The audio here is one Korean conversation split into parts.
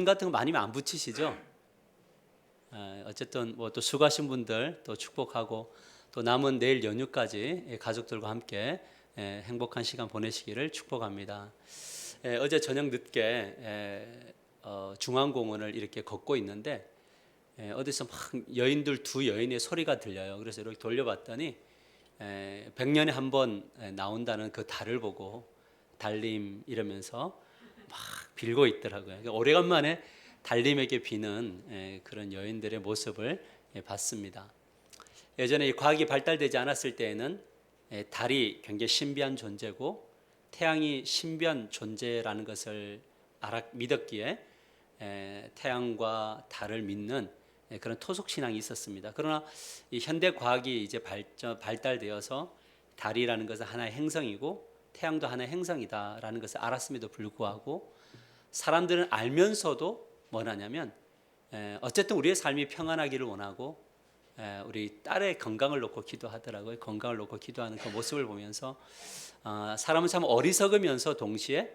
같은 거 많이 안 붙이시죠? 어쨌든 뭐 또 수고하신 분들 또 축복하고 또 남은 내일 연휴까지 가족들과 함께 행복한 시간 보내시기를 축복합니다. 어제 저녁 늦게 중앙공원을 이렇게 걷고 있는데 어디서 막 여인들 두 여인의 소리가 들려요. 그래서 이렇게 돌려봤더니 100년에 한 번 나온다는 그 달을 보고 달님 이러면서 막 빌고 있더라고요. 그러니까 오래간만에 달님에게 비는 그런 여인들의 모습을 봤습니다. 예전에 이 과학이 발달되지 않았을 때에는 달이 굉장히 신비한 존재고 태양이 신비한 존재라는 것을 믿었기에 태양과 달을 믿는 그런 토속 신앙이 있었습니다. 그러나 이 현대 과학이 이제 발달되어서 달이라는 것은 하나의 행성이고 태양도 하나의 행성이다라는 것을 알았음에도 불구하고 사람들은 알면서도 뭐냐면 어쨌든 우리의 삶이 평안하기를 원하고 우리 딸의 건강을 놓고 기도하더라고요. 건강을 놓고 기도하는 그 모습을 보면서 사람은 참 어리석으면서 동시에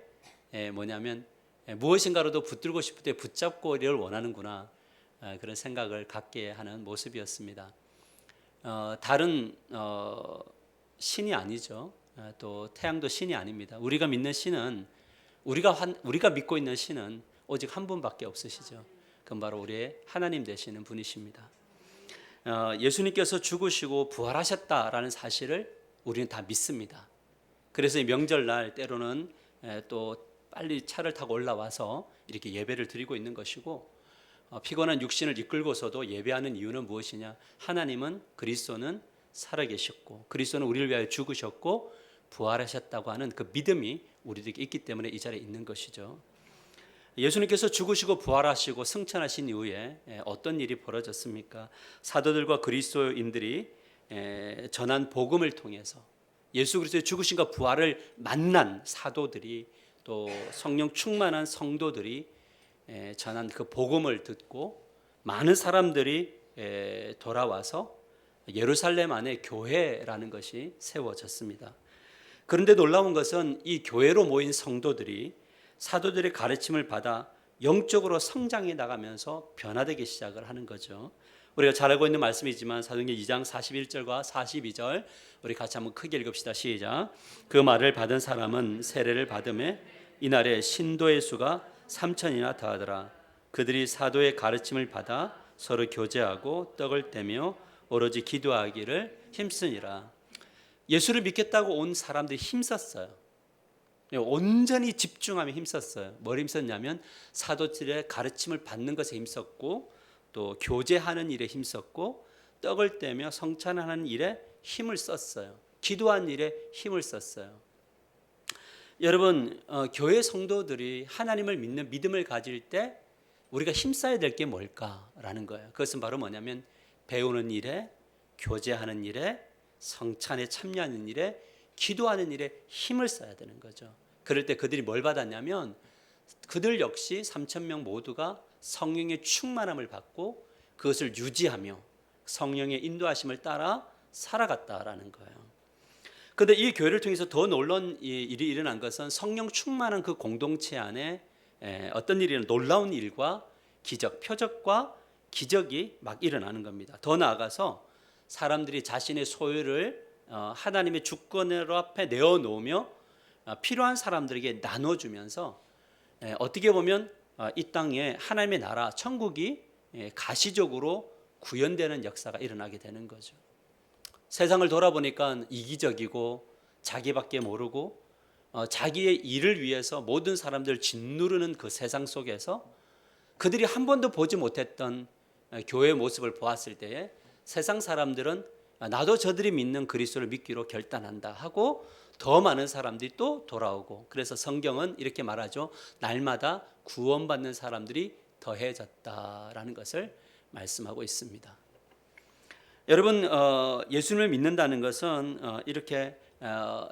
뭐냐면 무엇인가로도 붙들고 싶을 때 붙잡고 이를 원하는구나, 그런 생각을 갖게 하는 모습이었습니다. 달은 신이 아니죠. 또 태양도 신이 아닙니다. 우리가 믿는 신은 우리가 믿고 있는 신은 오직 한 분밖에 없으시죠. 그건 바로 우리의 하나님 되시는 분이십니다. 예수님께서 죽으시고 부활하셨다라는 사실을 우리는 다 믿습니다. 그래서 이 명절날 때로는 또 빨리 차를 타고 올라와서 이렇게 예배를 드리고 있는 것이고, 피곤한 육신을 이끌고서도 예배하는 이유는 무엇이냐? 하나님은 그리스도는 살아계셨고 그리스도는 우리를 위하여 죽으셨고 부활하셨다고 하는 그 믿음이 우리들에게 있기 때문에 이 자리에 있는 것이죠. 예수님께서 죽으시고 부활하시고 승천하신 이후에 어떤 일이 벌어졌습니까? 사도들과 그리스도인들이 전한 복음을 통해서 예수 그리스도의 죽으심과 부활을 만난 사도들이 또 성령 충만한 성도들이 전한 그 복음을 듣고 많은 사람들이 돌아와서 예루살렘 안에 교회라는 것이 세워졌습니다. 그런데 놀라운 것은 이 교회로 모인 성도들이 사도들의 가르침을 받아 영적으로 성장해 나가면서 변화되기 시작을 하는 거죠. 우리가 잘 알고 있는 말씀이지만 사도행전 2장 41절과 42절 우리 같이 한번 크게 읽읍시다. 시작. 그 말을 받은 사람은 세례를 받음에 이날에 신도의 수가 3,000이나 더하더라. 그들이 사도의 가르침을 받아 서로 교제하고 떡을 떼며 오로지 기도하기를 힘쓰니라. 예수를 믿겠다고 온 사람들이 힘썼어요. 온전히 집중하며 힘썼어요. 뭘 힘썼냐면 사도들의 가르침을 받는 것에 힘썼고 또 교제하는 일에 힘썼고 떡을 떼며 성찬하는 일에 힘을 썼어요. 기도하는 일에 힘을 썼어요. 여러분, 교회 성도들이 하나님을 믿는 믿음을 가질 때 우리가 힘써야 될 게 뭘까라는 거예요. 그것은 바로 뭐냐면 배우는 일에, 교제하는 일에, 성찬에 참여하는 일에, 기도하는 일에 힘을 써야 되는 거죠. 그럴 때 그들이 뭘 받았냐면 그들 역시 3,000명 모두가 성령의 충만함을 받고 그것을 유지하며 성령의 인도하심을 따라 살아갔다라는 거예요. 그런데 이 교회를 통해서 더 놀라운 일이 일어난 것은 성령 충만한 그 공동체 안에 어떤 일이 놀라운 일과 기적, 표적과 기적이 막 일어나는 겁니다. 더 나아가서 사람들이 자신의 소유를 하나님의 주권으로 앞에 내어놓으며 필요한 사람들에게 나눠주면서 어떻게 보면 이 땅에 하나님의 나라, 천국이 가시적으로 구현되는 역사가 일어나게 되는 거죠. 세상을 돌아보니까 이기적이고 자기밖에 모르고 자기의 일을 위해서 모든 사람들을 짓누르는 그 세상 속에서 그들이 한 번도 보지 못했던 교회의 모습을 보았을 때에 세상 사람들은 나도 저들이 믿는 그리스도를 믿기로 결단한다 하고 더 많은 사람들이 또 돌아오고, 그래서 성경은 이렇게 말하죠. 날마다 구원받는 사람들이 더해졌다라는 것을 말씀하고 있습니다. 여러분, 예수님을 믿는다는 것은 이렇게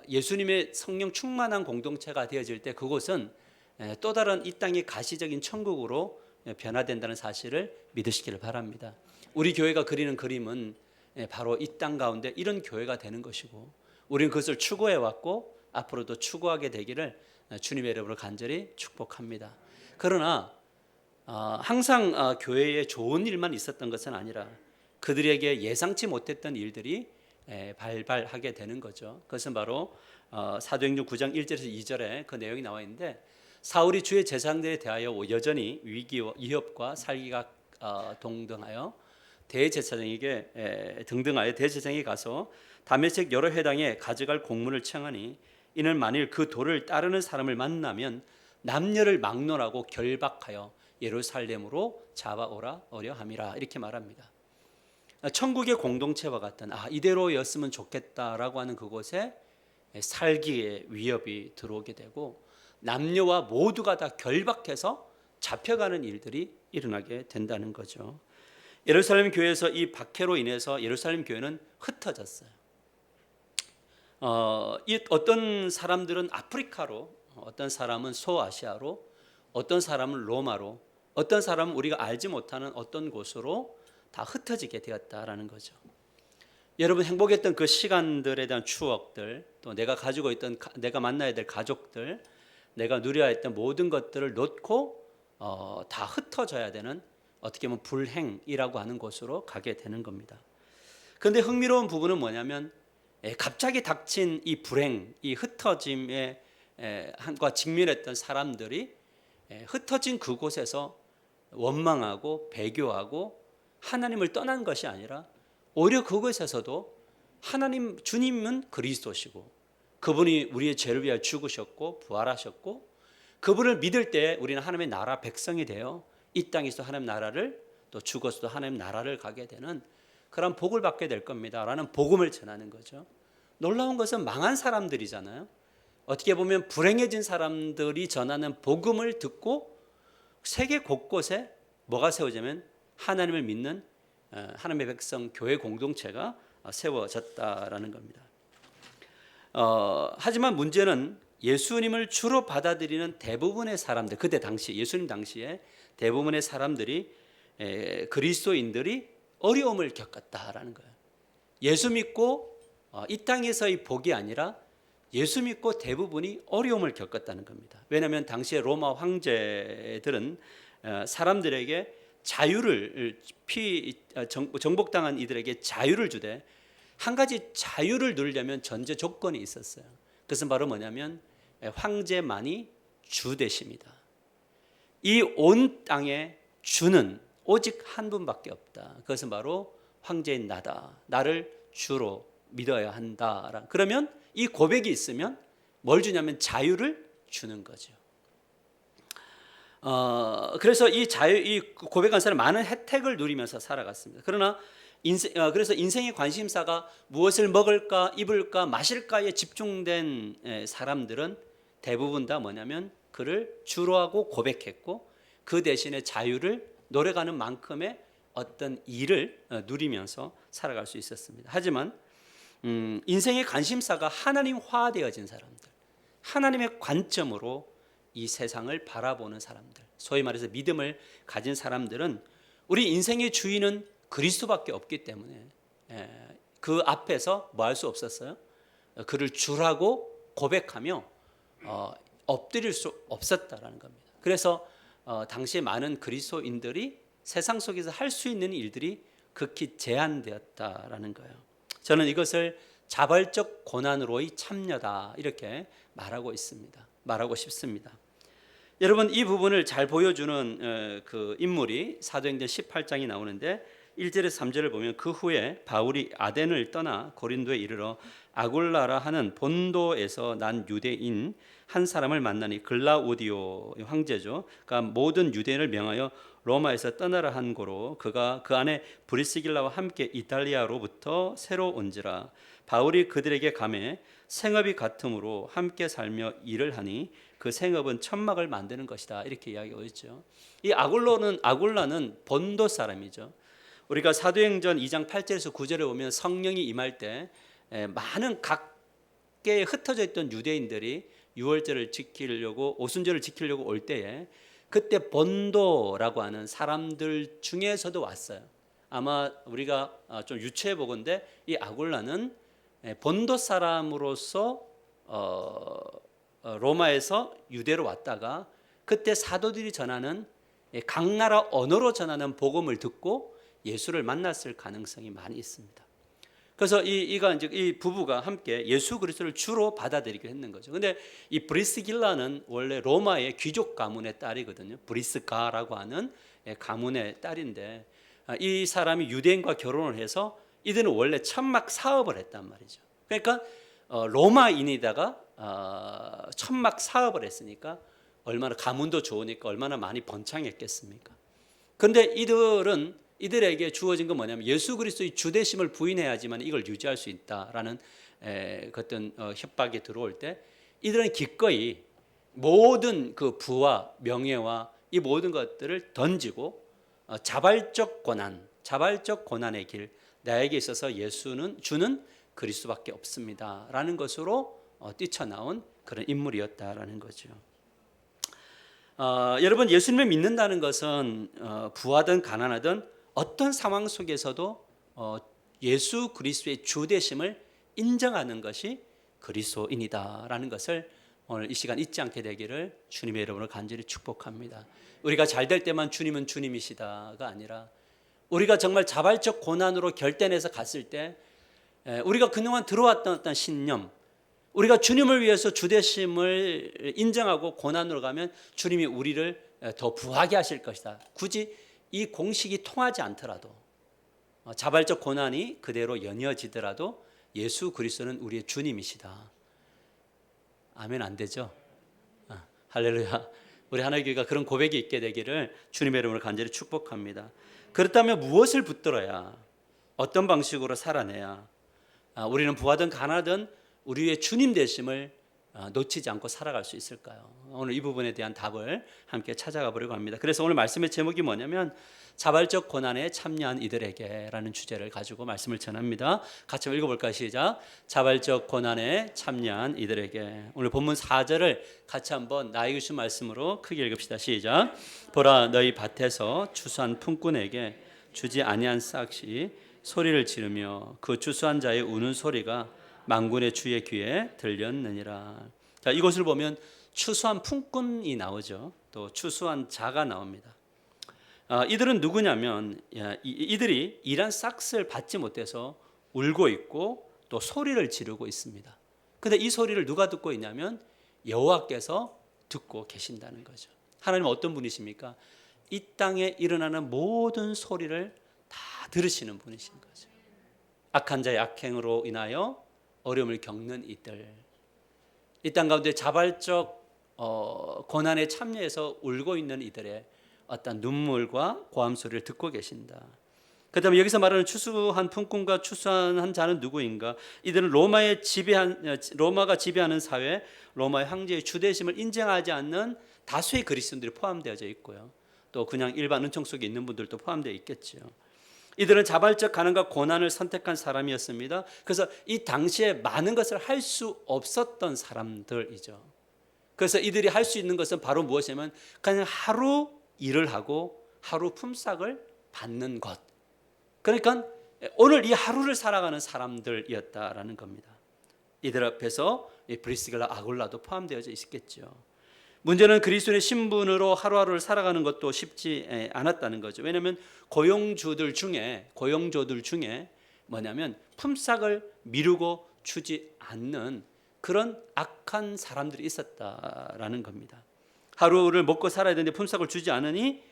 예수님의 성령 충만한 공동체가 되어질 때 그곳은 또 다른 이 땅의 가시적인 천국으로 변화된다는 사실을 믿으시기를 바랍니다. 우리 교회가 그리는 그림은 바로 이 땅 가운데 이런 교회가 되는 것이고 우리는 그것을 추구해 왔고 앞으로도 추구하게 되기를 주님의 이름으로 간절히 축복합니다. 그러나 항상 교회에 좋은 일만 있었던 것은 아니라 그들에게 예상치 못했던 일들이 발발하게 되는 거죠. 그것은 바로 사도행전 9장 1절에서 2절에 그 내용이 나와 있는데, 사울이 주의 제사장들에 대하여 여전히 위기와 위협과 살기가 동등하여 대제사장에게 가서 다메섹 여러 회당에 가져갈 공문을 청하니, 이는 만일 그 도를 따르는 사람을 만나면 남녀를 막론하고 결박하여 예루살렘으로 잡아오려 함이라, 이렇게 말합니다. 천국의 공동체와 같은 이대로였으면 좋겠다라고 하는 그곳에 살기의 위협이 들어오게 되고, 남녀와 모두가 다 결박해서 잡혀가는 일들이 일어나게 된다는 거죠. 예루살렘 교회에서 이 박해로 인해서 예루살렘 교회는 흩어졌어요. 어떤 사람들은 아프리카로, 어떤 사람은 소아시아로, 어떤 사람은 로마로, 어떤 사람은 우리가 알지 못하는 어떤 곳으로 다 흩어지게 되었다라는 거죠. 여러분, 행복했던 그 시간들에 대한 추억들, 또 내가 가지고 있던, 내가 만나야 될 가족들, 내가 누려야 했던 모든 것들을 놓고 다 흩어져야 되는, 어떻게 보면 불행이라고 하는 곳으로 가게 되는 겁니다. 그런데 흥미로운 부분은 뭐냐면, 갑자기 닥친 이 불행, 이 흩어짐에 과 직면했던 사람들이 흩어진 그곳에서 원망하고 배교하고 하나님을 떠난 것이 아니라, 오히려 그곳에서도 하나님, 주님은 그리스도시고 그분이 우리의 죄를 위하여 죽으셨고 부활하셨고, 그분을 믿을 때 우리는 하나님의 나라 백성이 되어 이 땅에서 하나님 나라를, 또 죽어서도 하나님 나라를 가게 되는 그런 복을 받게 될 겁니다 라는 복음을 전하는 거죠. 놀라운 것은 망한 사람들이잖아요. 어떻게 보면 불행해진 사람들이 전하는 복음을 듣고 세계 곳곳에 뭐가 세워지면 하나님을 믿는 하나님의 백성 교회 공동체가 세워졌다라는 겁니다. 하지만 문제는 예수님을 주로 받아들이는 대부분의 사람들, 그때 당시 예수님 당시에 대부분의 사람들이, 그리스도인들이 어려움을 겪었다라는 거예요. 예수 믿고 이 땅에서의 복이 아니라 예수 믿고 대부분이 어려움을 겪었다는 겁니다. 왜냐하면 당시에 로마 황제들은 사람들에게 자유를, 정복당한 이들에게 자유를 주되, 한 가지 자유를 누리려면 전제 조건이 있었어요. 그것은 바로 뭐냐면 황제만이 주 되십니다. 이 온 땅에 주는 오직 한 분밖에 없다. 그것은 바로 황제인 나다. 나를 주로 믿어야 한다. 그러면 이 고백이 있으면 뭘 주냐면 자유를 주는 거죠. 그래서 이 고백한 사람은 많은 혜택을 누리면서 살아갔습니다. 그러나 그래서 인생의 관심사가 무엇을 먹을까, 입을까, 마실까에 집중된 사람들은 대부분 다 뭐냐면 그를 주로 하고 고백했고, 그 대신에 자유를 노래가는 만큼의 어떤 일을 누리면서 살아갈 수 있었습니다. 하지만 인생의 관심사가 하나님화되어진 사람들, 하나님의 관점으로 이 세상을 바라보는 사람들, 소위 말해서 믿음을 가진 사람들은, 우리 인생의 주인은 그리스도밖에 없기 때문에 그 앞에서 뭐 할 수 없었어요? 그를 주라고 고백하며 엎드릴 수 없었다라는 겁니다. 그래서 당시에 많은 그리스도인들이 세상 속에서 할 수 있는 일들이 극히 제한되었다라는 거예요. 저는 이것을 자발적 고난으로의 참여다, 이렇게 말하고 싶습니다. 여러분, 이 부분을 잘 보여주는 그 인물이 사도행전 18장이 나오는데, 1절에서 3절을 보면, 그 후에 바울이 아덴을 떠나 고린도에 이르러 아굴라라 하는 본도에서 난 유대인 한 사람을 만나니, 글라우디오 황제죠. 그러니까 모든 유대인을 명하여 로마에서 떠나라 한 고로, 그가 그 안에 브리스길라와 함께 이탈리아로부터 새로 온지라. 바울이 그들에게 가매 생업이 같으므로 함께 살며 일을 하니, 그 생업은 천막을 만드는 것이다, 이렇게 이야기하고 있죠. 이 아굴라는 본도 사람이죠. 우리가 사도행전 2장 8절에서 9절에 보면 성령이 임할 때 많은 각계에 흩어져 있던 유대인들이 유월절을 지키려고, 오순절을 지키려고 올 때에 그때 본도라고 하는 사람들 중에서도 왔어요. 아마 우리가 좀 유추해 보건대 이 아굴라는 본도 사람으로서 로마에서 유대로 왔다가 그때 사도들이 전하는 각 나라 언어로 전하는 복음을 듣고 예수를 만났을 가능성이 많이 있습니다. 그래서 이 부부가 함께 예수 그리스도를 주로 받아들이게 했는 거죠. 근데 이 브리스길라는 원래 로마의 귀족 가문의 딸이거든요. 브리스가라고 하는 가문의 딸인데, 이 사람이 유대인과 결혼을 해서 이들은 원래 천막 사업을 했단 말이죠. 그러니까 로마인이다가 천막 사업을 했으니까 얼마나 가문도 좋으니까 얼마나 많이 번창했겠습니까? 그런데 이들에게 주어진 건 뭐냐면 예수 그리스도의 주되심을 부인해야지만 이걸 유지할 수 있다라는 어떤 협박이 들어올 때 이들은 기꺼이 모든 그 부와 명예와 이 모든 것들을 던지고 자발적 고난의 길, 나에게 있어서 예수는 주는 그리스도밖에 없습니다라는 것으로 뛰쳐나온 그런 인물이었다라는 거죠. 여러분, 예수님을 믿는다는 것은 부하든 가난하든 어떤 상황 속에서도 예수 그리스도의 주되심을 인정하는 것이 그리스도인이다라는 것을 오늘 이 시간 잊지 않게 되기를 주님의 이름으로 간절히 축복합니다. 우리가 잘 될 때만 주님은 주님이시다가 아니라 우리가 정말 자발적 고난으로 결단해서 갔을 때 우리가 그동안 들어왔던 어떤 신념, 우리가 주님을 위해서 주되심을 인정하고 고난으로 가면 주님이 우리를 더 부하게 하실 것이다. 굳이 이 공식이 통하지 않더라도 자발적 고난이 그대로 연이어지더라도 예수 그리스도는 우리의 주님이시다. 아멘. 안 되죠? 할렐루야. 우리 하나님교회가 그런 고백이 있게 되기를 주님의 이름으로 간절히 축복합니다. 그렇다면 무엇을 붙들어야, 어떤 방식으로 살아내야 우리는 부하든 가난하든 우리의 주님 되심을 놓치지 않고 살아갈 수 있을까요? 오늘 이 부분에 대한 답을 함께 찾아가 보려고 합니다. 그래서 오늘 말씀의 제목이 뭐냐면 자발적 고난에 참여한 이들에게 라는 주제를 가지고 말씀을 전합니다. 같이 한번 읽어볼까요? 시작. 자발적 고난에 참여한 이들에게. 오늘 본문 4절을 같이 한번 나에게 주신 말씀으로 크게 읽읍시다. 시작. 보라, 너희 밭에서 추수한 품꾼에게 주지 아니한 싹이 소리를 지르며 그 추수한 자의 우는 소리가 만군의 주의 귀에 들렸느니라. 자, 이것을 보면 추수한 품꾼이 나오죠. 또 추수한 자가 나옵니다. 이들은 누구냐면 이들이 일한 싹을 받지 못해서 울고 있고 또 소리를 지르고 있습니다. 그런데 이 소리를 누가 듣고 있냐면 여호와께서 듣고 계신다는 거죠. 하나님은 어떤 분이십니까? 이 땅에 일어나는 모든 소리를 다 들으시는 분이신 거죠. 악한 자의 악행으로 인하여 어려움을 겪는 이들, 이 땅 가운데 자발적 고난에 참여해서 울고 있는 이들의 어떤 눈물과 고함 소리를 듣고 계신다. 그다음에 여기서 말하는 추수한 품꾼과 추수한 자는 누구인가? 이들은 로마가 지배하는 사회, 로마의 황제의 주대심을 인정하지 않는 다수의 그리스도인들이 포함되어 있고요. 또 그냥 일반 은총 속에 있는 분들도 포함되어 있겠죠. 이들은 자발적 가난과 고난을 선택한 사람이었습니다. 그래서 이 당시에 많은 것을 할 수 없었던 사람들이죠. 그래서 이들이 할 수 있는 것은 바로 무엇이냐면 그냥 하루 일을 하고 하루 품삯을 받는 것. 그러니까 오늘 이 하루를 살아가는 사람들이었다라는 겁니다. 이들 앞에서 브리스길라, 아굴라도 포함되어져 있었겠죠. 문제는 그리스도의 신분으로 하루하루를 살아가는 것도 쉽지 않았다는 거죠. 왜냐하면 고용주들 중에 뭐냐면 품삯을 미루고 주지 않는 그런 악한 사람들이 있었다라는 겁니다. 하루를 먹고 살아야 되는데 품삯을 주지 않으니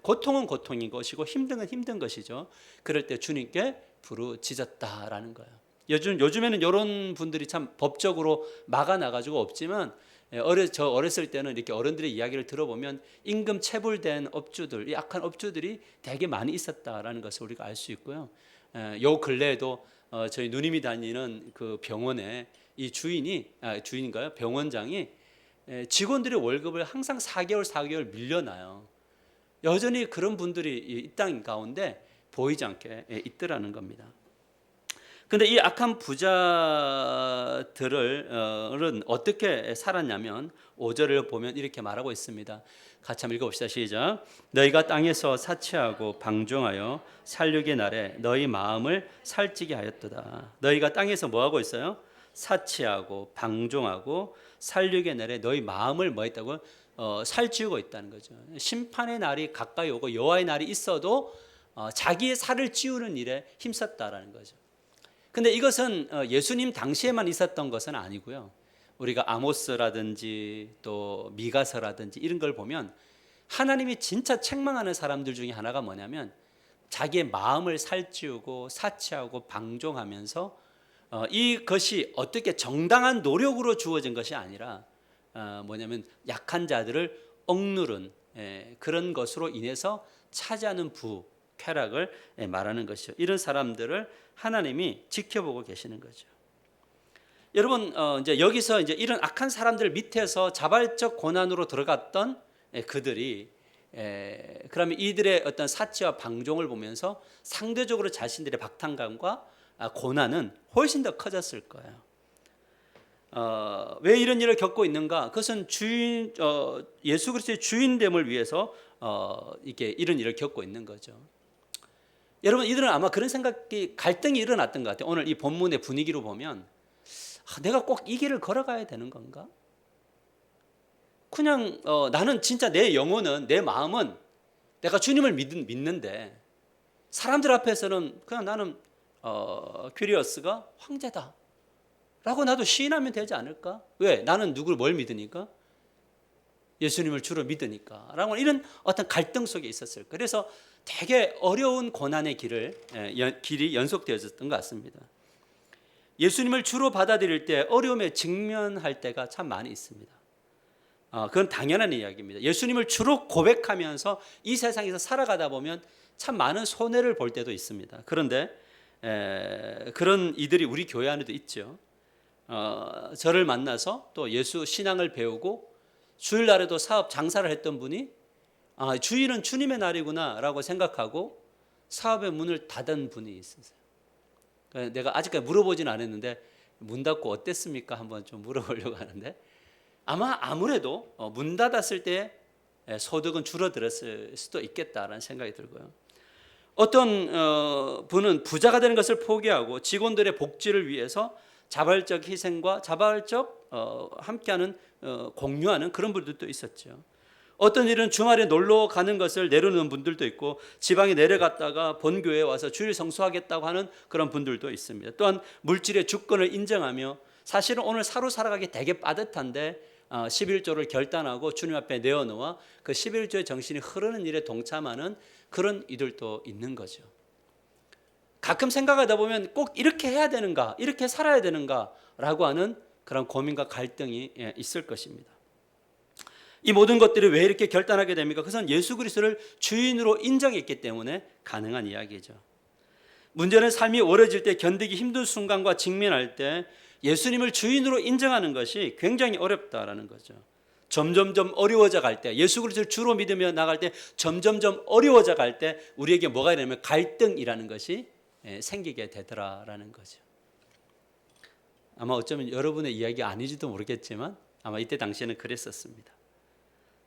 고통은 고통인 것이고 힘든 건 힘든 것이죠. 그럴 때 주님께 부르짖었다라는 거예요. 요즘에는 이런 분들이 참 법적으로 막아나가지고 없지만 저 어렸을 때는 이렇게 어른들의 이야기를 들어보면 임금 체불된 업주들, 이 악한 업주들이 되게 많이 있었다라는 것을 우리가 알 수 있고요. 요 근래에도 저희 누님이 다니는 그 병원에 이 주인인가요? 병원장이 직원들의 월급을 항상 4개월 밀려나요. 여전히 그런 분들이 이 땅 가운데 보이지 않게 있더라는 겁니다. 그런데 이 악한 부자들은 어떻게 살았냐면 5절을 보면 이렇게 말하고 있습니다. 같이 한번 읽어봅시다. 시작. 너희가 땅에서 사치하고 방종하여 살육의 날에 너희 마음을 살찌게 하였도다. 너희가 땅에서 뭐하고 있어요? 사치하고 방종하고 살육의 날에 너희 마음을 뭐 했다고? 살찌우고 있다는 거죠. 심판의 날이 가까이 오고 여호와의 날이 있어도 자기의 살을 찌우는 일에 힘썼다라는 거죠. 근데 이것은 예수님 당시에만 있었던 것은 아니고요. 우리가 아모스라든지 또 미가서라든지 이런 걸 보면 하나님이 진짜 책망하는 사람들 중에 하나가 뭐냐면 자기의 마음을 살찌우고 사치하고 방종하면서 이것이 어떻게 정당한 노력으로 주어진 것이 아니라 뭐냐면 약한 자들을 억누른 그런 것으로 인해서 차지하는 쾌락을 말하는 것이죠. 이런 사람들을 하나님이 지켜보고 계시는 거죠. 여러분 이제 여기서 이제 이런 악한 사람들 밑에서 자발적 고난으로 들어갔던 그들이 그러면 이들의 어떤 사치와 방종을 보면서 상대적으로 자신들의 박탈감과 고난은 훨씬 더 커졌을 거예요. 왜 이런 일을 겪고 있는가? 그것은 예수 그리스도의 주인됨을 위해서 이게 이런 일을 겪고 있는 거죠. 여러분 이들은 아마 그런 생각이 갈등이 일어났던 것 같아요. 오늘 이 본문의 분위기로 보면 내가 꼭 이 길을 걸어가야 되는 건가? 그냥 나는 진짜 내 영혼은 내 마음은 내가 주님을 믿는데 사람들 앞에서는 그냥 나는 퀴리어스가 황제다 라고 나도 시인하면 되지 않을까? 왜? 나는 뭘 믿으니까? 예수님을 주로 믿으니까 라고 이런 어떤 갈등 속에 있었을 거예요. 그래서 되게 어려운 고난의 길이 연속되어졌던 것 같습니다. 예수님을 주로 받아들일 때 어려움에 직면할 때가 참 많이 있습니다. 그건 당연한 이야기입니다. 예수님을 주로 고백하면서 이 세상에서 살아가다 보면 참 많은 손해를 볼 때도 있습니다. 그런데 그런 이들이 우리 교회 안에도 있죠. 저를 만나서 또 예수 신앙을 배우고 주일날에도 사업 장사를 했던 분이 주일은 주님의 날이구나 라고 생각하고 사업의 문을 닫은 분이 있으세요. 내가 아직까지 물어보지는 않았는데 문 닫고 어땠습니까? 한번 좀 물어보려고 하는데 아무래도 문 닫았을 때 소득은 줄어들었을 수도 있겠다라는 생각이 들고요. 어떤 분은 부자가 되는 것을 포기하고 직원들의 복지를 위해서 자발적 희생과 자발적 함께하는 공유하는 그런 분들도 있었죠. 어떤 일은 주말에 놀러 가는 것을 내려놓는 분들도 있고 지방에 내려갔다가 본교회에 와서 주일 성수하겠다고 하는 그런 분들도 있습니다. 또한 물질의 주권을 인정하며 사실은 오늘 하루 살아가기 되게 빠듯한데 11조를 결단하고 주님 앞에 내어놓아 그 11조의 정신이 흐르는 일에 동참하는 그런 이들도 있는 거죠. 가끔 생각하다 보면 꼭 이렇게 해야 되는가, 이렇게 살아야 되는가 라고 하는 그런 고민과 갈등이 있을 것입니다. 이 모든 것들이 왜 이렇게 결단하게 됩니까? 그것은 예수 그리스도를 주인으로 인정했기 때문에 가능한 이야기죠. 문제는 삶이 어려질 때 견디기 힘든 순간과 직면할 때 예수님을 주인으로 인정하는 것이 굉장히 어렵다라는 거죠. 점점점 어려워져 갈 때, 예수 그리스도를 주로 믿으며 나갈 때 점점점 어려워져 갈 때 우리에게 뭐가 되냐면 갈등이라는 것이 생기게 되더라라는 거죠. 아마 어쩌면 여러분의 이야기가 아닌지도 모르겠지만 아마 이때 당시에는 그랬었습니다.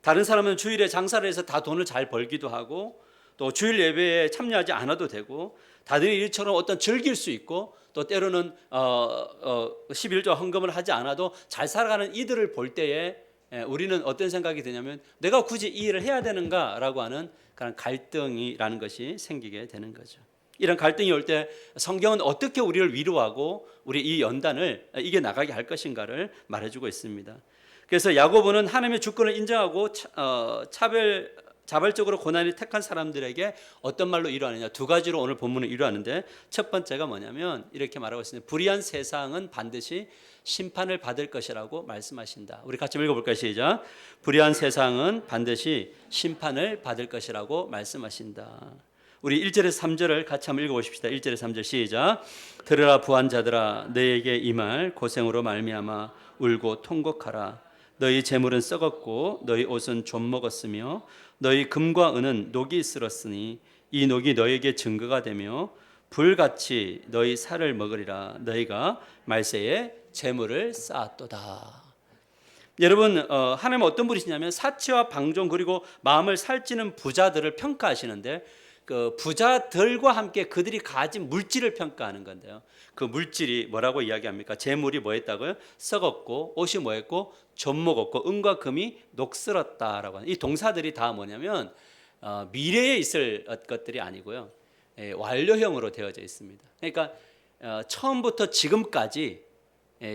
다른 사람은 주일에 장사를 해서 다 돈을 잘 벌기도 하고 또 주일 예배에 참여하지 않아도 되고 다들 일처럼 어떤 즐길 수 있고 또 때로는 11조 헌금을 하지 않아도 잘 살아가는 이들을 볼 때에 우리는 어떤 생각이 드냐면 내가 굳이 이 일을 해야 되는가라고 하는 그런 갈등이라는 것이 생기게 되는 거죠. 이런 갈등이 올 때 성경은 어떻게 우리를 위로하고 우리 이 연단을 이겨나가게 할 것인가를 말해주고 있습니다. 그래서 야고보는 하나님의 주권을 인정하고 자발적으로 고난을 택한 사람들에게 어떤 말로 위로하느냐, 두 가지로 오늘 본문을 위로하는데 첫 번째가 뭐냐면 이렇게 말하고 있습니다. 불의한 세상은 반드시 심판을 받을 것이라고 말씀하신다. 우리 같이 읽어볼까요? 시작. 불의한 세상은 반드시 심판을 받을 것이라고 말씀하신다. 우리 1절에서 3절을 같이 한번 읽어보십시다. 1절에서 3절 시작. 들으라 부한 자들아, 너희에게 이 말 고생으로 말미암아 울고 통곡하라. 너희 재물은 썩었고 너희 옷은 좀 먹었으며 너희 금과 은은 녹이 쓸었으니 이 녹이 너희에게 증거가 되며 불같이 너희 살을 먹으리라. 너희가 말세에 재물을 쌓았도다. 여러분 하나님은 어떤 분이시냐면 사치와 방종 그리고 마음을 살찌는 부자들을 평가하시는데 그 부자들과 함께 그들이 가진 물질을 평가하는 건데요. 그 물질이 뭐라고 이야기합니까? 재물이 뭐했다고요? 썩었고, 옷이 뭐했고, 좀 먹었고, 은과 금이 녹슬었다라고 하는 이 동사들이 다 뭐냐면 미래에 있을 것들이 아니고요. 완료형으로 되어져 있습니다. 그러니까 처음부터 지금까지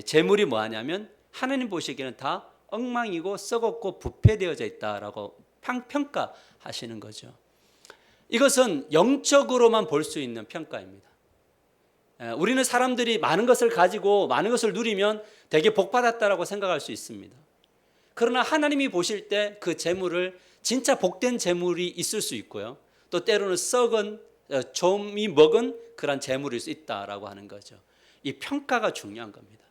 재물이 뭐하냐면 하나님 보시기에는 다 엉망이고 썩었고 부패되어져 있다라고 평가하시는 거죠. 이것은 영적으로만 볼 수 있는 평가입니다. 우리는 사람들이 많은 것을 가지고 많은 것을 누리면 되게 복받았다라고 생각할 수 있습니다. 그러나 하나님이 보실 때 그 재물을 진짜 복된 재물이 있을 수 있고요. 또 때로는 썩은 좀이 먹은 그런 재물일 수 있다라고 하는 거죠. 이 평가가 중요한 겁니다.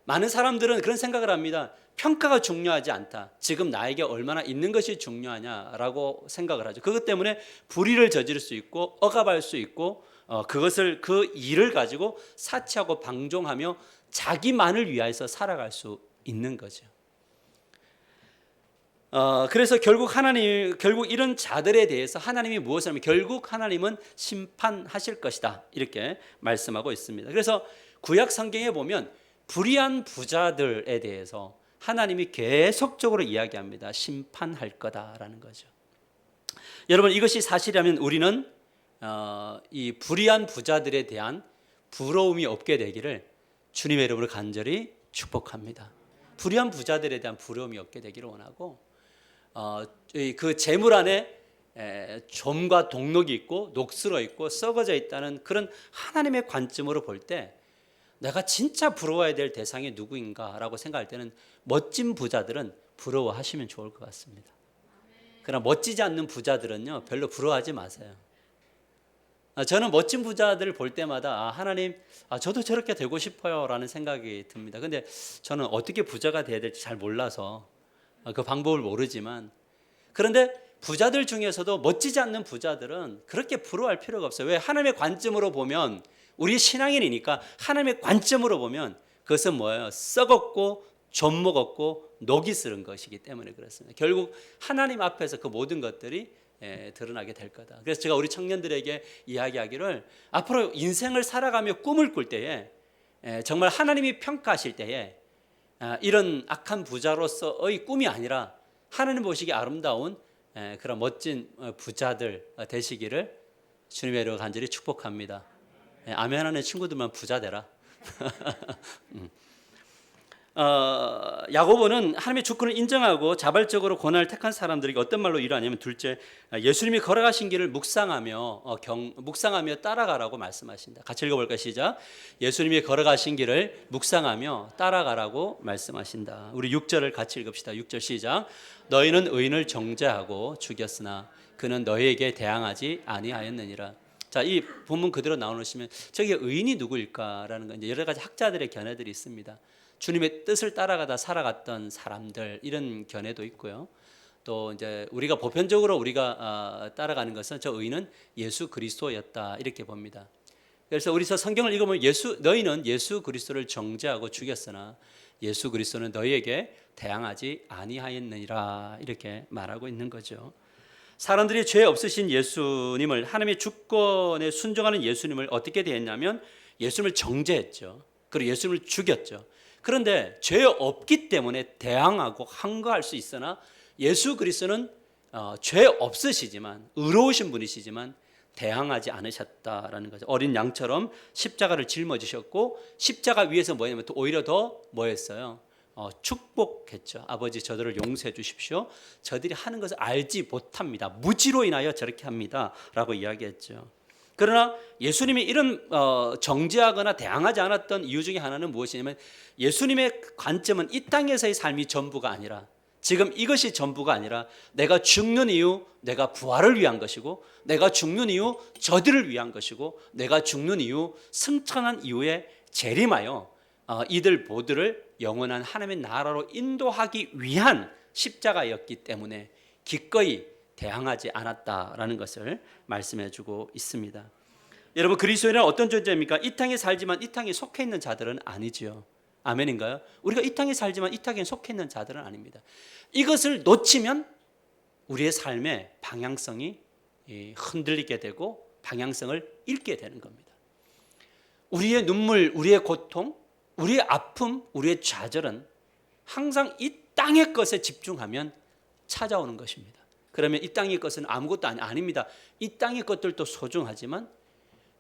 많은 사람들은 그런 생각을 합니다. 평가가 중요하지 않다. 지금 나에게 얼마나 있는 것이 중요하냐라고 생각을 하죠. 그것 때문에 불의를 저지를 수 있고 억압할 수 있고 그 일을 가지고 사치하고 방종하며 자기만을 위하여서 살아갈 수 있는 거죠. 그래서 결국 이런 자들에 대해서 하나님이 무엇을 하면 결국 하나님은 심판하실 것이다 이렇게 말씀하고 있습니다. 그래서 구약 성경에 보면 불의한 부자들에 대해서 하나님이 계속적으로 이야기합니다. 심판할 거다라는 거죠. 여러분 이것이 사실이라면 우리는 이 불의한 부자들에 대한 부러움이 없게 되기를 주님의 이름으로 간절히 축복합니다. 불의한 부자들에 대한 부러움이 없게 되기를 원하고 그 재물 안에 좀과 동록이 있고 녹슬어 있고 썩어져 있다는 그런 하나님의 관점으로 볼 때 내가 진짜 부러워야 될 대상이 누구인가라고 생각할 때는 멋진 부자들은 부러워하시면 좋을 것 같습니다. 그러나 멋지지 않는 부자들은요 별로 부러워하지 마세요. 저는 멋진 부자들을 볼 때마다 하나님 저도 저렇게 되고 싶어요 라는 생각이 듭니다. 근데 저는 어떻게 부자가 돼야 될지 잘 몰라서 그 방법을 모르지만 그런데 부자들 중에서도 멋지지 않는 부자들은 그렇게 부러워할 필요가 없어요. 왜? 하나님의 관점으로 보면 우리 신앙인이니까 하나님의 관점으로 보면 그것은 뭐예요? 썩었고 좀 먹었고 녹이 슬은 것이기 때문에 그렇습니다. 결국 하나님 앞에서 그 모든 것들이 드러나게 될 거다. 그래서 제가 우리 청년들에게 이야기하기를 앞으로 인생을 살아가며 꿈을 꿀 때에 정말 하나님이 평가하실 때에 이런 악한 부자로서의 꿈이 아니라 하나님 보시기에 아름다운 그런 멋진 부자들 되시기를 주님의 이름으로 간절히 축복합니다. 아멘 하는 친구들만 부자 되라. 야고보는 하나님의 주권을 인정하고 자발적으로 고난을 택한 사람들에게 어떤 말로 일하냐면 둘째, 예수님이 걸어가신 길을 묵상하며 따라가라고 말씀하신다. 같이 읽어볼까요? 시작. 예수님이 걸어가신 길을 묵상하며 따라가라고 말씀하신다. 우리 6절을 같이 읽읍시다. 6절 시작. 너희는 의인을 정죄하고 죽였으나 그는 너희에게 대항하지 아니하였느니라. 자, 이 본문 그대로 나오시면 저게 의인이 누구일까라는 건 이제 여러 가지 학자들의 견해들이 있습니다. 주님의 뜻을 따라가다 살아갔던 사람들 이런 견해도 있고요. 또 이제 우리가 보편적으로 따라가는 것은 저 의인은 예수 그리스도였다 이렇게 봅니다. 그래서 우리서 성경을 읽으면 너희는 예수 그리스도를 정죄하고 죽였으나 예수 그리스도는 너희에게 대항하지 아니하였느니라 이렇게 말하고 있는 거죠. 사람들이 죄 없으신 예수님을 하나님의 주권에 순종하는 예수님을 어떻게 대했냐면 예수님을 정죄했죠. 그리고 예수님을 죽였죠. 그런데 죄 없기 때문에 대항하고 항거할 수 있으나 예수 그리스도는 죄 없으시지만 의로우신 분이시지만 대항하지 않으셨다라는 거죠. 어린 양처럼 십자가를 짊어지셨고 십자가 위에서 뭐냐면 오히려 더 뭐했어요? 축복했죠. 아버지 저들을 용서해 주십시오. 저들이 하는 것을 알지 못합니다. 무지로 인하여 저렇게 합니다. 라고 이야기했죠. 그러나 예수님이 이런 정죄하거나 대항하지 않았던 이유 중에 하나는 무엇이냐면 예수님의 관점은 이 땅에서의 삶이 전부가 아니라 지금 이것이 전부가 아니라 내가 죽는 이유 내가 부활을 위한 것이고 내가 죽는 이유 저들을 위한 것이고 내가 죽는 이유 승천한 이후에 재림하여 이들 모두를 영원한 하나님의 나라로 인도하기 위한 십자가였기 때문에 기꺼이 대항하지 않았다라는 것을 말씀해 주고 있습니다. 여러분 그리스도인은 어떤 존재입니까? 이 땅에 살지만 이 땅에 속해 있는 자들은 아니죠. 아멘인가요? 우리가 이 땅에 살지만 이 땅에 속해 있는 자들은 아닙니다. 이것을 놓치면 우리의 삶의 방향성이 흔들리게 되고 방향성을 잃게 되는 겁니다. 우리의 눈물, 우리의 고통, 우리의 아픔, 우리의 좌절은 항상 이 땅의 것에 집중하면 찾아오는 것입니다. 그러면 이 땅의 것은 아무것도 아닙니다. 이 땅의 것들도 소중하지만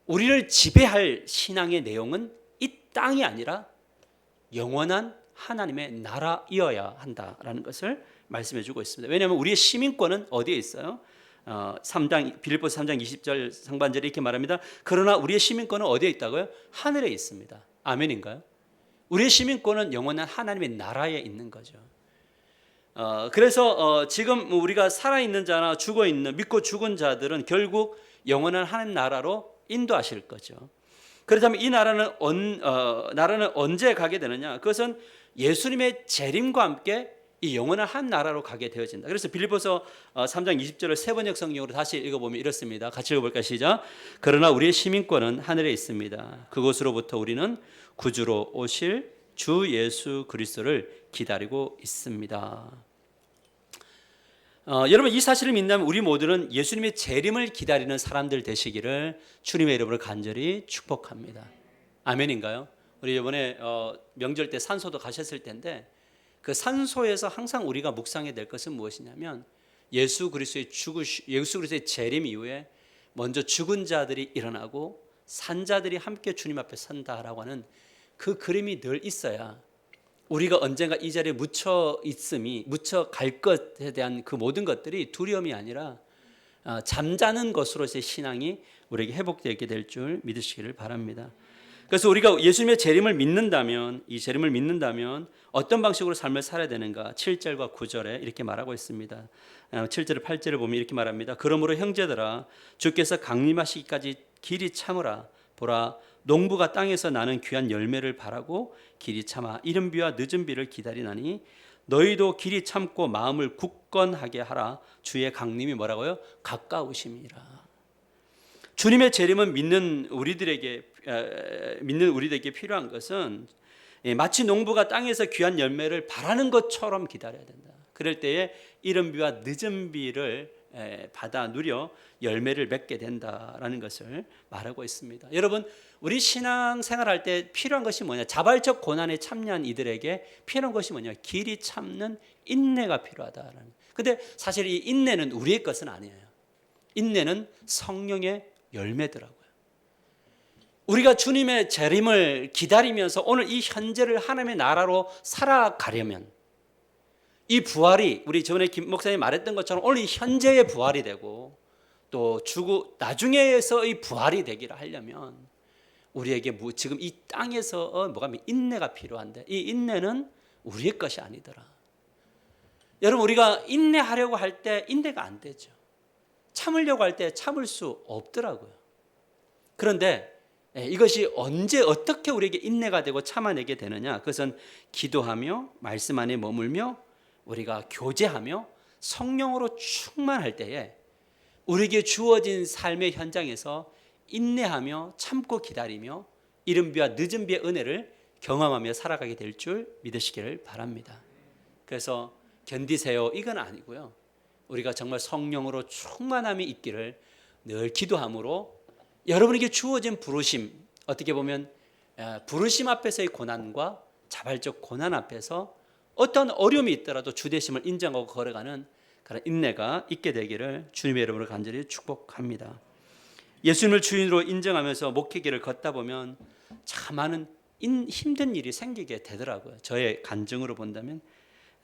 우리를 지배할 신앙의 내용은 이 땅이 아니라 영원한 하나님의 나라이어야 한다라는 것을 말씀해 주고 있습니다. 왜냐하면 우리의 시민권은 어디에 있어요? 3장 빌립보서 3장 20절 상반절에 이렇게 말합니다. 그러나 우리의 시민권은 어디에 있다고요? 하늘에 있습니다. 아멘인가요? 우리의 시민권은 영원한 하나님의 나라에 있는 거죠. 그래서 지금 우리가 살아있는 자나 죽어있는 믿고 죽은 자들은 결국 영원한 하나님 나라로 인도하실 거죠. 그렇다면 이 나라는 언제 가게 되느냐? 그것은 예수님의 재림과 함께 이 영원한 한 나라로 가게 되어진다. 그래서 빌립보서 3장 20절을 세번역 성경으로 다시 읽어보면 이렇습니다. 같이 읽어볼까요? 시작. 그러나 우리의 시민권은 하늘에 있습니다. 그곳으로부터 우리는 구주로 오실 주 예수 그리스도를 기다리고 있습니다. 여러분 이 사실을 믿는다면 우리 모두는 예수님의 재림을 기다리는 사람들 되시기를 주님의 이름으로 간절히 축복합니다. 아멘인가요? 우리 이번에 명절 때 산소도 가셨을 텐데 그 산소에서 항상 우리가 묵상해야 될 것은 무엇이냐면 예수 그리스도의 재림 이후에 먼저 죽은 자들이 일어나고 산 자들이 함께 주님 앞에 선다라고 하는 그 그림이 늘 있어야 우리가 언젠가 이 자리에 묻혀 갈 것에 대한 그 모든 것들이 두려움이 아니라 잠자는 것으로서의 신앙이 우리에게 회복되게 될 줄 믿으시기를 바랍니다. 그래서 우리가 예수님의 재림을 믿는다면 이 재림을 믿는다면 어떤 방식으로 삶을 살아야 되는가? 7절과 9절에 이렇게 말하고 있습니다. 7절 8절을 보면 이렇게 말합니다. 그러므로 형제들아 주께서 강림하시기까지 길이 참으라. 보라 농부가 땅에서 나는 귀한 열매를 바라고 길이 참아 이른 비와 늦은 비를 기다리나니 너희도 길이 참고 마음을 굳건하게 하라. 주의 강림이 뭐라고요? 가까우심이라. 주님의 재림은 믿는 우리들에게 필요한 것은 마치 농부가 땅에서 귀한 열매를 바라는 것처럼 기다려야 된다. 그럴 때에 이른 비와 늦은 비를 받아 누려 열매를 맺게 된다라는 것을 말하고 있습니다. 여러분 우리 신앙 생활할 때 필요한 것이 뭐냐? 자발적 고난에 참여한 이들에게 필요한 것이 뭐냐? 길이 참는 인내가 필요하다라는. 근데 사실 이 인내는 우리의 것은 아니에요. 인내는 성령의 열매더라고요. 우리가 주님의 재림을 기다리면서 오늘 이 현재를 하나님의 나라로 살아가려면 이 부활이 우리 전에 김 목사님이 말했던 것처럼 오늘 이 현재의 부활이 되고 또 나중에서의 부활이 되기를 하려면 우리에게 지금 이 땅에서 인내가 필요한데 이 인내는 우리의 것이 아니더라. 여러분 우리가 인내하려고 할 때 인내가 안 되죠. 참으려고 할 때 참을 수 없더라고요. 그런데 이것이 언제 어떻게 우리에게 인내가 되고 참아내게 되느냐? 그것은 기도하며 말씀 안에 머물며 우리가 교제하며 성령으로 충만할 때에 우리에게 주어진 삶의 현장에서 인내하며 참고 기다리며 이른 비와 늦은 비의 은혜를 경험하며 살아가게 될 줄 믿으시기를 바랍니다. 그래서 견디세요 이건 아니고요. 우리가 정말 성령으로 충만함이 있기를 늘 기도함으로 여러분에게 주어진 부르심, 어떻게 보면 부르심 앞에서의 고난과 자발적 고난 앞에서 어떤 어려움이 있더라도 주되심을 인정하고 걸어가는 그런 인내가 있게 되기를 주님의 이름으로 간절히 축복합니다. 예수님을 주인으로 인정하면서 목회길을 걷다 보면 참 많은 힘든 일이 생기게 되더라고요. 저의 간증으로 본다면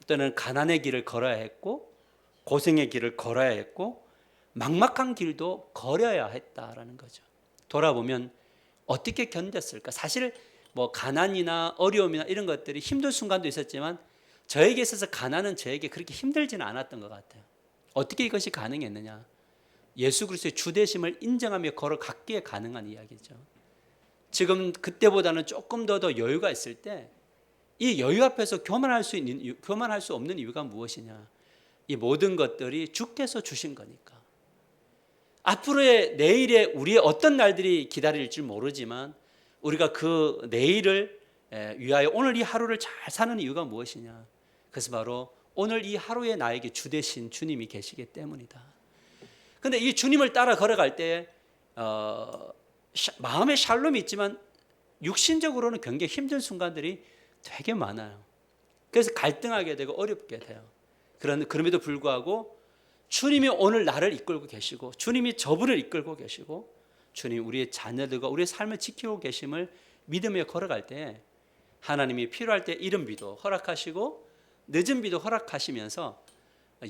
또는 가난의 길을 걸어야 했고 고생의 길을 걸어야 했고 막막한 길도 걸어야 했다라는 거죠. 돌아보면 어떻게 견뎠을까? 사실 가난이나 어려움이나 이런 것들이 힘든 순간도 있었지만 저에게 있어서 가난은 저에게 그렇게 힘들지는 않았던 것 같아요. 어떻게 이것이 가능했느냐? 예수 그리스도의 주되심을 인정하며 걸어갔기에 가능한 이야기죠. 지금 그때보다는 조금 더 여유가 있을 때 이 여유 앞에서 교만할 수 없는 이유가 무엇이냐? 이 모든 것들이 주께서 주신 거니까. 앞으로의 내일에 우리의 어떤 날들이 기다릴지 모르지만 우리가 그 내일을 위하여 오늘 이 하루를 잘 사는 이유가 무엇이냐? 그래서 바로 오늘 이 하루에 나에게 주되신 주님이 계시기 때문이다. 근데 이 주님을 따라 걸어갈 때 마음의 샬롬이 있지만 육신적으로는 굉장히 힘든 순간들이 되게 많아요. 그래서 갈등하게 되고 어렵게 돼요. 그럼에도 불구하고 주님이 오늘 나를 이끌고 계시고 주님이 저분을 이끌고 계시고 주님이 우리의 자녀들과 우리의 삶을 지키고 계심을 믿으며 걸어갈 때 하나님이 필요할 때 이른 비도 허락하시고 늦은 비도 허락하시면서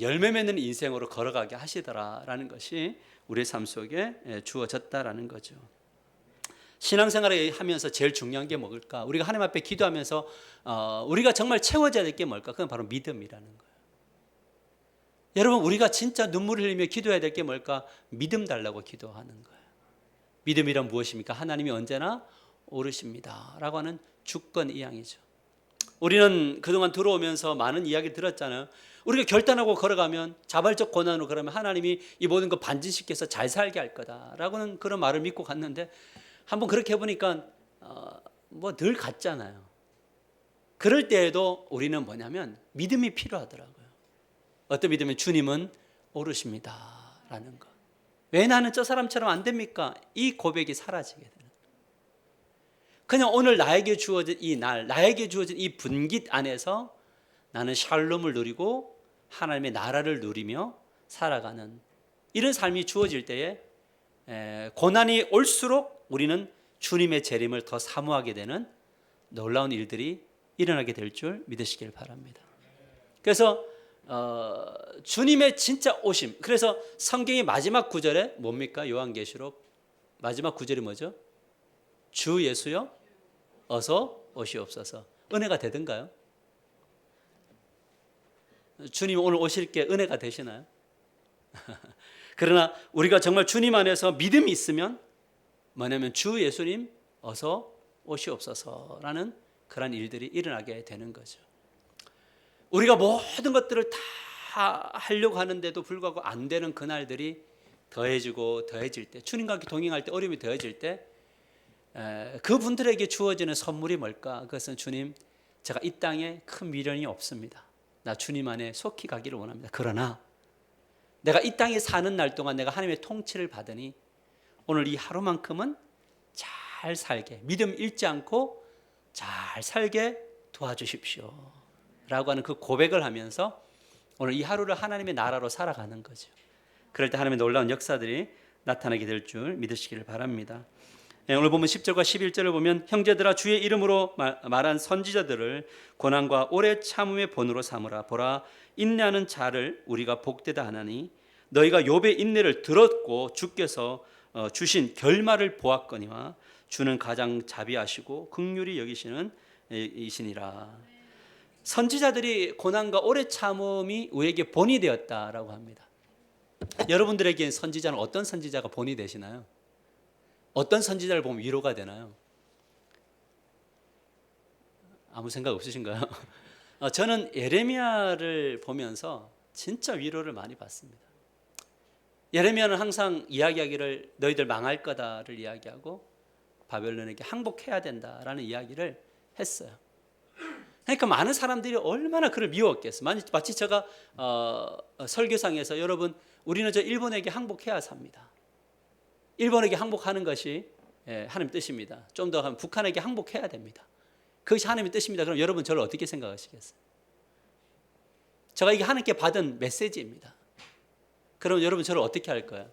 열매 맺는 인생으로 걸어가게 하시더라라는 것이 우리의 삶 속에 주어졌다라는 거죠. 신앙생활을 하면서 제일 중요한 게 뭘까? 우리가 하나님 앞에 기도하면서 우리가 정말 채워져야 될 게 뭘까? 그건 바로 믿음이라는 거예요. 여러분, 우리가 진짜 눈물을 흘리며 기도해야 될 게 뭘까? 믿음 달라고 기도하는 거예요. 믿음이란 무엇입니까? 하나님이 언제나 오르십니다 라고 하는 주권 이양이죠. 우리는 그동안 들어오면서 많은 이야기 들었잖아요. 우리가 결단하고 걸어가면 자발적 고난으로 그러면 하나님이 이 모든 거 반진시켜서 잘 살게 할 거다라고는 그런 말을 믿고 갔는데 한번 그렇게 해보니까 뭐 늘 같잖아요. 그럴 때에도 우리는 뭐냐면 믿음이 필요하더라고요. 어떤 믿음은 주님은 오르십니다라는 거. 왜 나는 저 사람처럼 안 됩니까? 이 고백이 사라지게 되는 거예요. 그냥 오늘 나에게 주어진 이 날, 나에게 주어진 이 분깃 안에서 나는 샬롬을 누리고 하나님의 나라를 누리며 살아가는 이런 삶이 주어질 때에 고난이 올수록 우리는 주님의 재림을 더 사모하게 되는 놀라운 일들이 일어나게 될 줄 믿으시길 바랍니다. 그래서 주님의 진짜 오심. 그래서 성경의 마지막 구절에 뭡니까? 요한계시록 마지막 구절이 뭐죠? 주 예수여 어서 오시옵소서. 은혜가 되던가요? 주님 오늘 오실 게 은혜가 되시나요? 그러나 우리가 정말 주님 안에서 믿음이 있으면 뭐냐면 주 예수님 어서 오시옵소서라는 그런 일들이 일어나게 되는 거죠. 우리가 모든 것들을 다 하려고 하는데도 불구하고 안 되는 그날들이 더해지고 더해질 때, 주님과 함께 동행할 때 어려움이 더해질 때 그분들에게 주어지는 선물이 뭘까? 그것은 주님, 제가 이 땅에 큰 미련이 없습니다. 나 주님 안에 속히 가기를 원합니다. 그러나 내가 이 땅에 사는 날 동안 내가 하나님의 통치를 받으니 오늘 이 하루만큼은 잘 살게, 믿음 잃지 않고 잘 살게 도와주십시오 라고 하는 그 고백을 하면서 오늘 이 하루를 하나님의 나라로 살아가는 거죠. 그럴 때 하나님의 놀라운 역사들이 나타나게 될 줄 믿으시기를 바랍니다. 오늘 보면 10절과 11절을 보면 형제들아 주의 이름으로 말한 선지자들을 고난과 오래 참음의 본으로 삼으라. 보라, 인내하는 자를 우리가 복되다 하나니 너희가 욥의 인내를 들었고 주께서 주신 결말을 보았거니와 주는 가장 자비하시고 긍휼히 여기시는 이시니라. 선지자들이 고난과 오래 참음이 우리에게 본이 되었다라고 합니다. 여러분들에게 선지자는 어떤 선지자가 본이 되시나요? 어떤 선지자를 보면 위로가 되나요? 아무 생각 없으신가요? 저는 예레미야를 보면서 진짜 위로를 많이 받습니다. 예레미야는 항상 이야기하기를 너희들 망할 거다를 이야기하고 바벨론에게 항복해야 된다라는 이야기를 했어요. 그러니까 많은 사람들이 얼마나 그를 미웠겠어요. 마치 제가 설교상에서 여러분 우리는 저 일본에게 항복해야 삽니다. 일본에게 항복하는 것이 하나님 뜻입니다. 좀 더 하면 북한에게 항복해야 됩니다. 그것이 하나님의 뜻입니다. 그럼 여러분 저를 어떻게 생각하시겠어요? 제가 이게 하나님께 받은 메시지입니다. 그럼 여러분 저를 어떻게 할까요?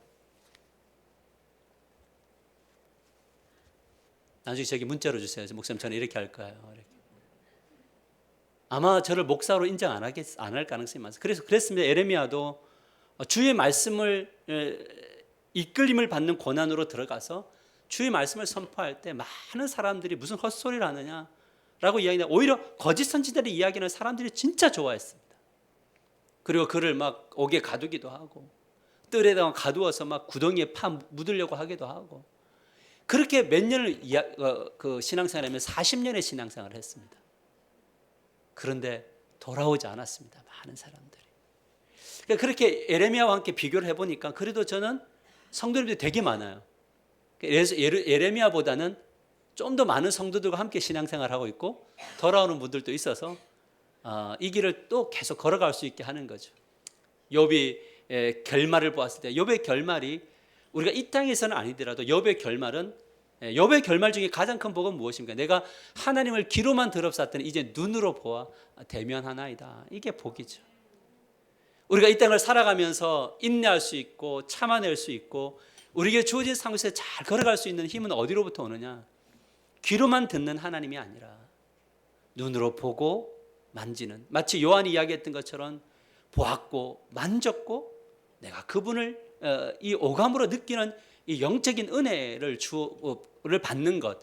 나중에 저기 문자로 주세요. 목사님 저는 이렇게 할까요? 이렇게. 아마 저를 목사로 인정 안 할 가능성이 많습니다. 그래서 그랬습니다. 예레미야도 주의 말씀을 이끌림을 받는 고난으로 들어가서 주의 말씀을 선포할 때 많은 사람들이 무슨 헛소리를 하느냐라고 이야기하는데 오히려 거짓 선지자들의 이야기는 사람들이 진짜 좋아했습니다. 그리고 그를 막 옥에 가두기도 하고 뜰에다가 가두어서 막 구덩이에 파 묻으려고 하기도 하고 그렇게 몇 년을 그 신앙생활하면서 40년의 신앙생활을 했습니다. 그런데 돌아오지 않았습니다. 많은 사람들이. 그러니까 그렇게 예레미야와 함께 비교를 해보니까 그래도 저는 성도님들이 되게 많아요. 그래서 예레미야보다는 좀 더 많은 성도들과 함께 신앙생활하고 있고 돌아오는 분들도 있어서 이 길을 또 계속 걸어갈 수 있게 하는 거죠. 욥이 결말을 보았을 때 욥의 결말이 우리가 이 땅에서는 아니더라도 욥의 결말은 욥의 결말 중에 가장 큰 복은 무엇입니까? 내가 하나님을 귀로만 들었었더니 이제 눈으로 보아 대면하나이다. 이게 복이죠. 우리가 이 땅을 살아가면서 인내할 수 있고 참아낼 수 있고 우리에게 주어진 상황에서 잘 걸어갈 수 있는 힘은 어디로부터 오느냐? 귀로만 듣는 하나님이 아니라 눈으로 보고 만지는, 마치 요한이 이야기했던 것처럼 보았고 만졌고 내가 그분을 이 오감으로 느끼는 이 영적인 은혜를 받는 것,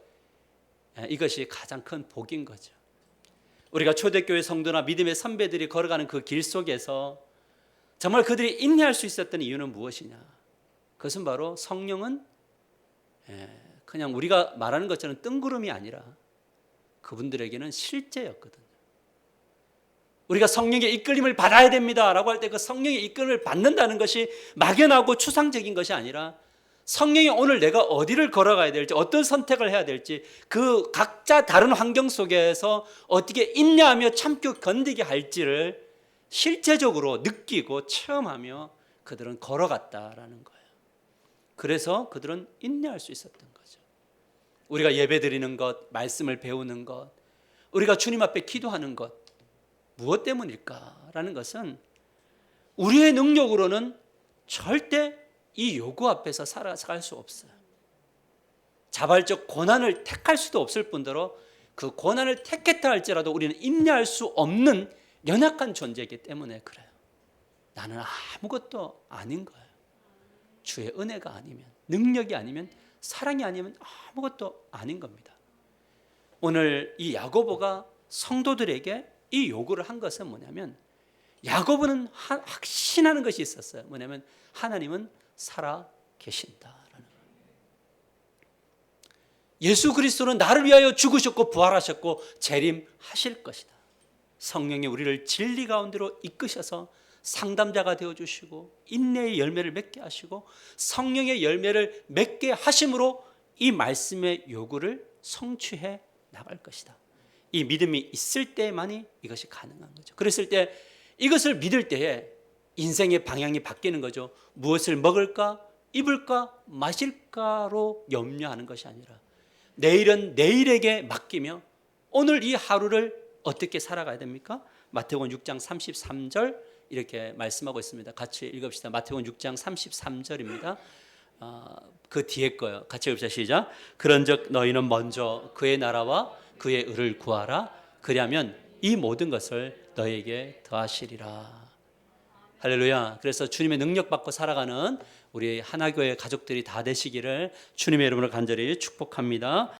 이것이 가장 큰 복인 거죠. 우리가 초대교회 성도나 믿음의 선배들이 걸어가는 그 길 속에서 정말 그들이 인내할 수 있었던 이유는 무엇이냐? 그것은 바로 성령은 그냥 우리가 말하는 것처럼 뜬구름이 아니라 그분들에게는 실제였거든요. 우리가 성령의 이끌림을 받아야 됩니다라고 할 때 그 성령의 이끌림을 받는다는 것이 막연하고 추상적인 것이 아니라 성령이 오늘 내가 어디를 걸어가야 될지, 어떤 선택을 해야 될지, 그 각자 다른 환경 속에서 어떻게 인내하며 참고 견디게 할지를 실제적으로 느끼고 체험하며 그들은 걸어갔다라는 거예요. 그래서 그들은 인내할 수 있었던 거죠. 우리가 예배 드리는 것, 말씀을 배우는 것, 우리가 주님 앞에 기도하는 것, 무엇 때문일까라는 것은 우리의 능력으로는 절대 이 요구 앞에서 살아갈 수 없어요. 자발적 고난을 택할 수도 없을 뿐더러 그 고난을 택했다 할지라도 우리는 인내할 수 없는 연약한 존재이기 때문에 그래요. 나는 아무것도 아닌 거예요. 주의 은혜가 아니면, 능력이 아니면, 사랑이 아니면 아무것도 아닌 겁니다. 오늘 이 야고보가 성도들에게 이 요구를 한 것은 뭐냐면, 야고보는 확신하는 것이 있었어요. 뭐냐면 하나님은 살아 계신다라는 거예요. 예수 그리스도는 나를 위하여 죽으셨고 부활하셨고 재림하실 것이다. 성령이 우리를 진리 가운데로 이끄셔서 상담자가 되어주시고 인내의 열매를 맺게 하시고 성령의 열매를 맺게 하심으로 이 말씀의 요구를 성취해 나갈 것이다. 이 믿음이 있을 때만이 이것이 가능한 거죠. 그랬을 때 이것을 믿을 때에 인생의 방향이 바뀌는 거죠. 무엇을 먹을까, 입을까, 마실까로 염려하는 것이 아니라 내일은 내일에게 맡기며 오늘 이 하루를 어떻게 살아가야 됩니까? 마태복음 6장 33절 이렇게 말씀하고 있습니다. 같이 읽읍시다. 마태복음 6장 33절입니다. 그 뒤에 거요. 같이 읽읍시다. 시작. 그런즉 너희는 먼저 그의 나라와 그의 의를 구하라. 그리하면 이 모든 것을 너희에게 더하시리라. 할렐루야. 그래서 주님의 능력 받고 살아가는 우리 하나교회 가족들이 다 되시기를 주님의 이름으로 간절히 축복합니다.